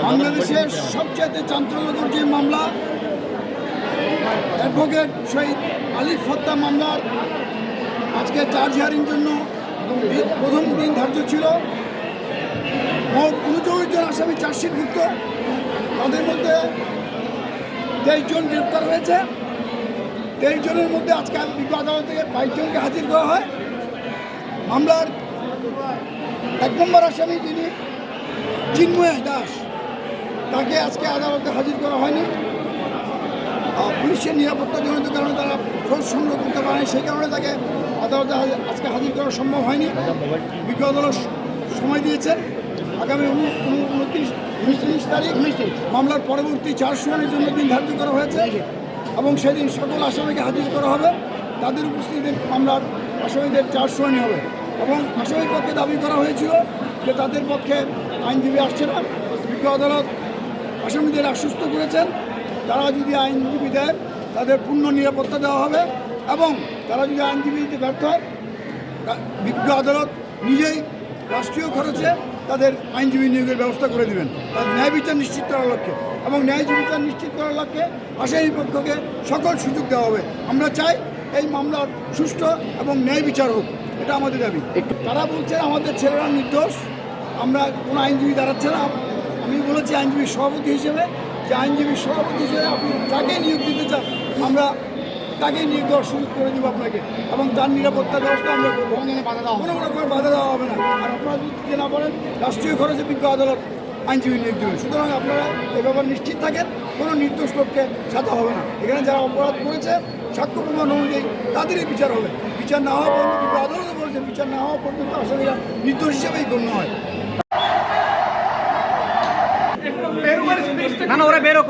বাংলাদেশের সবচেয়ে চাঞ্চল্যকর যে মামলা অ্যাডভোকেট শহীদ আলিফ হত্যা মামলার আজকে চার্জ হিয়ারিং জন্য প্রথম দিন ধার্য ছিল। মোট 39 জন আসামি চার্জশিটভুক্ত, তাদের মধ্যে 23 জন গ্রেপ্তার হয়েছে। 23 জনের মধ্যে আজকে বিজ্ঞ আদালতে 22 জনকে হাজির করা হয়। মামলার 1 নম্বর আসামি যিনি চিন্ময় দাস, তাকে আজকে আদালতে হাজির করা হয়নি। পুলিশের নিরাপত্তাজনিত কারণে তারা ফোর্স সংগ্রহ করতে পারে, সেই কারণে তাকে আদালতে আজকে হাজির করা সম্ভব হয়নি। বিজ্ঞ আদালত সময় দিয়েছেন আগামী 29 তারিখ মামলার পরবর্তী 4 শুনানির জন্য দিন ধার্য করা হয়েছে এবং সেদিন সকল আসামিকে হাজির করা হবে। তাদের উপস্থিতিতে মামলার আসামিদের 4 শুনানি হবে এবং আসামির পক্ষে দাবি করা হয়েছিল যে তাদের পক্ষে আইনজীবী আসছে না। বিজ্ঞ আদালত আসামিদের আশ্বস্ত করেছেন তারা যদি আইনজীবী দেয় তাদের পূর্ণ নিরাপত্তা দেওয়া হবে এবং তারা যদি আইনজীবী দিতে ব্যর্থ হয় বিজ্ঞ আদালত নিজেই রাষ্ট্রীয় খরচে তাদের আইনজীবী নিয়োগের ব্যবস্থা করে দেবেন, তার ন্যায় বিচার নিশ্চিত করার লক্ষ্যে। এবং ন্যায় বিচার নিশ্চিত করার লক্ষ্যে আসামি পক্ষকে সকল সুযোগ দেওয়া হবে। আমরা চাই এই মামলার সুষ্ঠু এবং ন্যায় বিচার হোক, এটা আমাদের দাবি। তারা বলছেন আমাদের ছেলেরা নির্দোষ, আমরা কোনো আইনজীবী দাঁড়াচ্ছে না। আমি বলেছি আইনজীবী সভাপতি হিসেবে যে আইনজীবী সভাপতি হিসেবে আপনি যাকে নিয়োগ দিতে চান আমরা তাকে নিয়োগ দেওয়ার সুযোগ করে দেবো আপনাকে এবং তার নিরাপত্তার ব্যবস্থা আমরা করবো। কোনো রকমের বাধা দেওয়া হবে না। আর আপনারা যদি দিতে না পারেন রাষ্ট্রীয় খরচে বিজ্ঞ আদালত আইনজীবী নিয়োগ দেবেন। সুতরাং আপনারা এ ব্যাপারে নিশ্চিত থাকেন কোনো নির্দোষ লোককে সাজা হবে না। এখানে যারা অপরাধ করেছে সাক্ষ্য প্রমাণ অনুযায়ী তাদেরই বিচার হবে। বিচার না হওয়া পর্যন্ত বিজ্ঞ আদালতও বলেছে বিচার না হওয়া পর্যন্ত আসামিরা নির্দোষ হিসেবেই গণ্য হয়। না ওরা বেরো